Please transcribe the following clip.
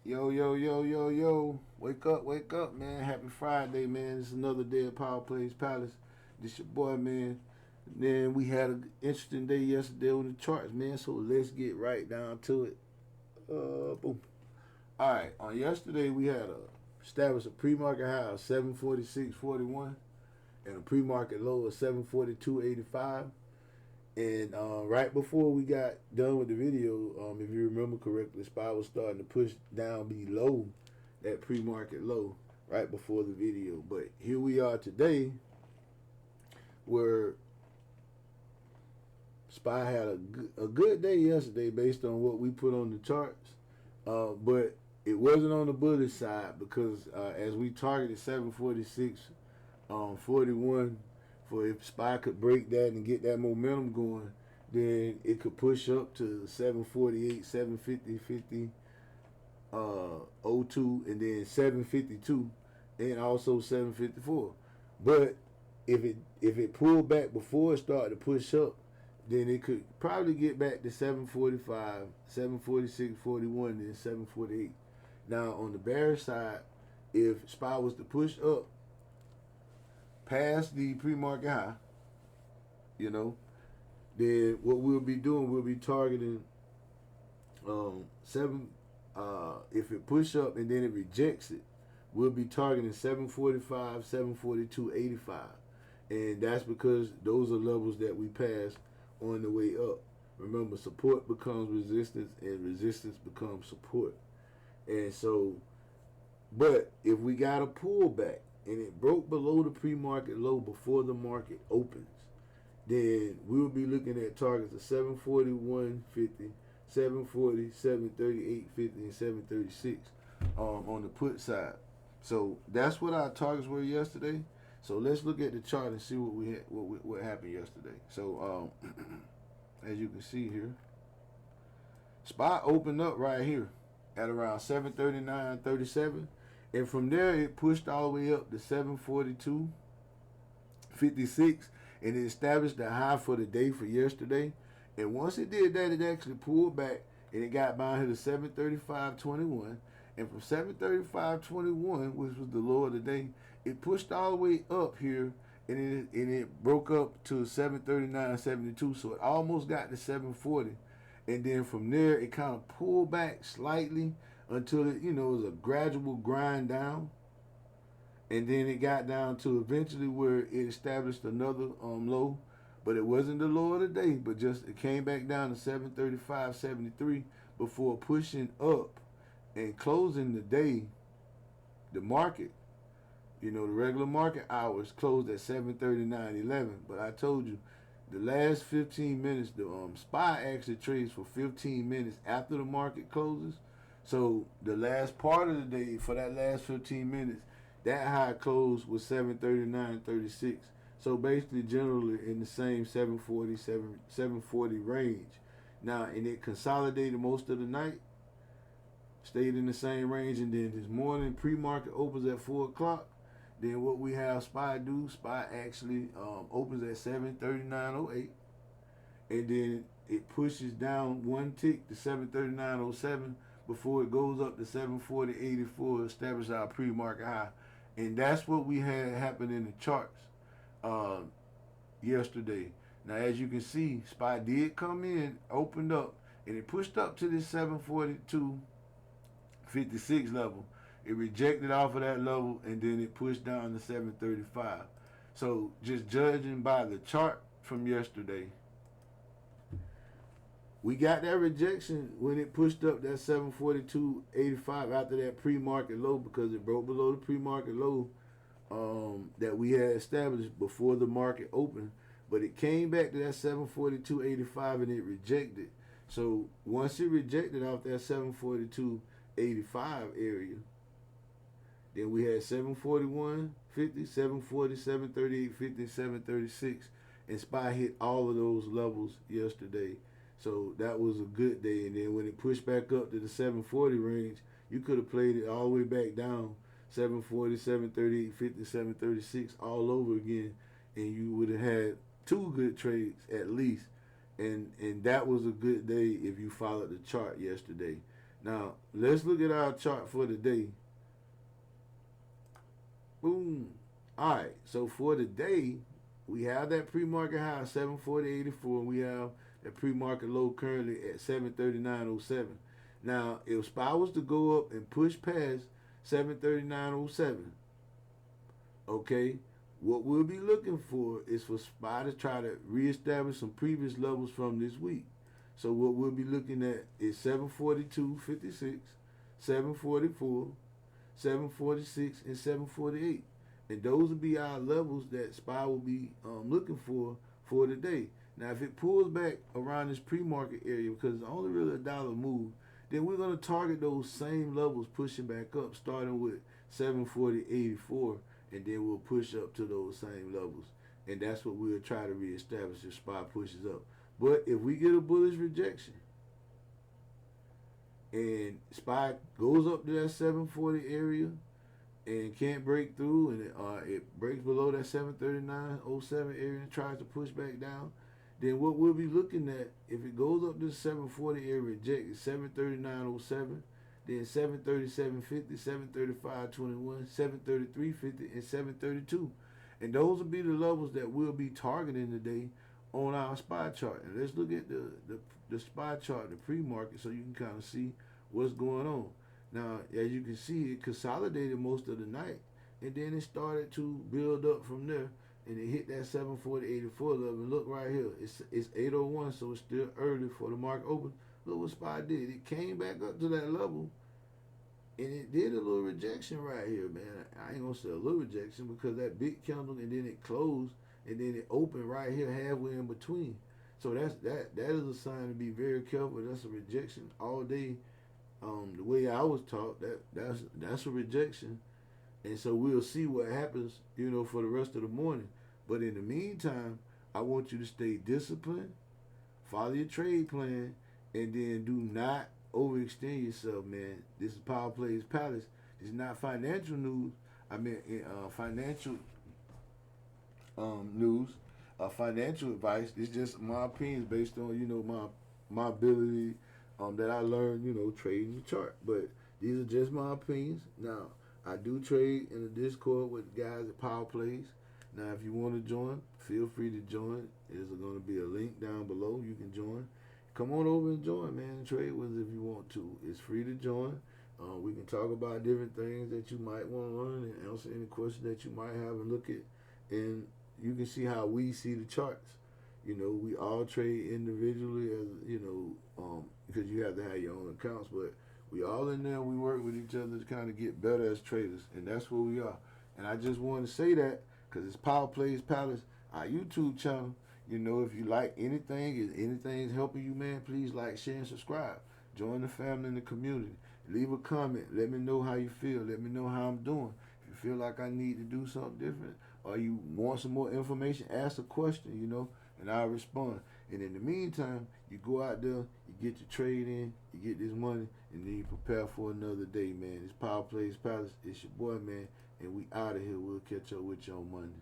Yo, yo, yo, yo, yo. Wake up, man. Happy Friday, man. It's another day at Power Plays Palace. This your boy, man. And then we had an interesting day yesterday on the charts, man. So let's get right down to it. Boom. All right. On yesterday, we had established a pre-market high of 746.41 and a pre-market low of 742.85. And right before we got done with the video, if you remember correctly, SPY was starting to push down below that pre-market low right before the video. But here we are today, where SPY had a good day yesterday based on what we put on the charts. But it wasn't on the bullish side because as we targeted 746, 41, for if SPY could break that and get that momentum going, then it could push up to 748, 750, 50, 02, and then 752, and also 754. But if it pulled back before it started to push up, then it could probably get back to 745, 746.41, then 748. Now on the bearish side, if SPY was to push up past the pre-market high, you know, then what we'll be doing, we'll be targeting seven. If it push up and then it rejects it, we'll be targeting 745, 742.85, and that's because those are levels that we pass on the way up. Remember, support becomes resistance, and resistance becomes support. And so, but if we got a pullback and it broke below the pre-market low before the market opens, then we'll be looking at targets of 741.50, 740, 738.50, and 736 on the put side. So that's what our targets were yesterday. So let's look at the chart and see what we had, what happened yesterday. So as you can see here, SPY opened up right here at around 739.37, and from there it pushed all the way up to 742.56, and it established the high for the day for yesterday. And once it did that, it actually pulled back and it got down here to 735.21. And from 735.21, which was the low of the day, it pushed all the way up here, and it broke up to 739.72. So it almost got to 740. And then from there, it kind of pulled back slightly until it, it was a gradual grind down. And then it got down to eventually where it established another low, but it wasn't the low of the day, but just it came back down to 735.73 before pushing up and closing the day. The market, the regular market hours closed at 739.11. But I told you, the last 15 minutes, the SPY actually trades for 15 minutes after the market closes. So the last part of the day, for that last 15 minutes, that high close was 739.36. So basically, generally in the same 740 range. Now, and it consolidated most of the night, stayed in the same range, and then this morning pre-market opens at 4 o'clock. Then what we have SPY do, SPY actually opens at 739.08, and then it pushes down one tick to 739.07 before it goes up to 740.84, establish our pre-market high. And that's what we had happen in the charts yesterday. Now, as you can see, SPY did come in, opened up, and it pushed up to this 742.56 level. It rejected off of that level, and then it pushed down to 735. So just judging by the chart from yesterday, we got that rejection when it pushed up that 742.85 after that pre-market low, because it broke below the pre-market low that we had established before the market opened. But it came back to that 742.85 and it rejected. So once it rejected off that 742.85 area, then we had 741.50, 740, 738.50, 736, and SPY hit all of those levels yesterday. So that was a good day. And then when it pushed back up to the 740 range, you could have played it all the way back down, 740, 738.50, 736 all over again, and you would have had two good trades at least. And that was a good day if you followed the chart yesterday. Now, let's look at our chart for the day. Boom. All right. So for the day, we have that pre-market high 740.84. We have that pre-market low currently at 739.07. Now, if SPY was to go up and push past 739.07, okay, what we'll be looking for is for SPY to try to reestablish some previous levels from this week. So what we'll be looking at is 742.56, 744, 746, and 748. And those will be our levels that SPY will be looking for today. Now, if it pulls back around this pre-market area, because it's only really a dollar move, then we're going to target those same levels pushing back up, starting with 740.84, and then we'll push up to those same levels. And that's what we'll try to reestablish if SPY pushes up. But if we get a bullish rejection and SPY goes up to that 740 area and can't break through, and it breaks below that 739.07 area and tries to push back down, then what we'll be looking at, if it goes up to the 740 area, reject is 739.07, then 737.50, 735.21, 733.50, and 732. And those will be the levels that we'll be targeting today on our SPY chart. And let's look at the SPY chart, the pre-market, so you can kind of see what's going on. Now, as you can see, it consolidated most of the night, and then it started to build up from there, and it hit that 740.84 level. And look right here, it's 8:01, so it's still early for the market open. Look what SPY did. It came back up to that level, and it did a little rejection right here, man. I ain't gonna say a little rejection because that big candle, and then it closed, and then it opened right here halfway in between. So that is a sign to be very careful. That's a rejection all day. The way I was taught, that's a rejection, and so we'll see what happens, for the rest of the morning. But in the meantime, I want you to stay disciplined, follow your trade plan, and then do not overextend yourself, man. This is Power Plays Palace. It's not financial news. I mean, financial news, financial advice. It's just my opinions based on my ability that I learned trading the chart. But these are just my opinions. Now, I do trade in the Discord with guys at Power Plays. Now, if you want to join, feel free to join. There's going to be a link down below. You can join. Come on over and join, man, and trade with us if you want to. It's free to join. We can talk about different things that you might want to learn and answer any questions that you might have and look at. And you can see how we see the charts. We all trade individually because you have to have your own accounts, but we all in there. We work with each other to kind of get better as traders, and that's where we are. And I just want to say that because it's Power Plays Palace, our YouTube channel. If you like anything, if anything's helping you, man, please like, share, and subscribe. Join the family and the community. Leave a comment. Let me know how you feel. Let me know how I'm doing. If you feel like I need to do something different or you want some more information, ask a question, and I'll respond. And in the meantime, you go out there, you get your trade in, you get this money, and then you prepare for another day, man. It's Power Plays Palace. It's your boy, man, and we out of here. We'll catch up with you on Monday.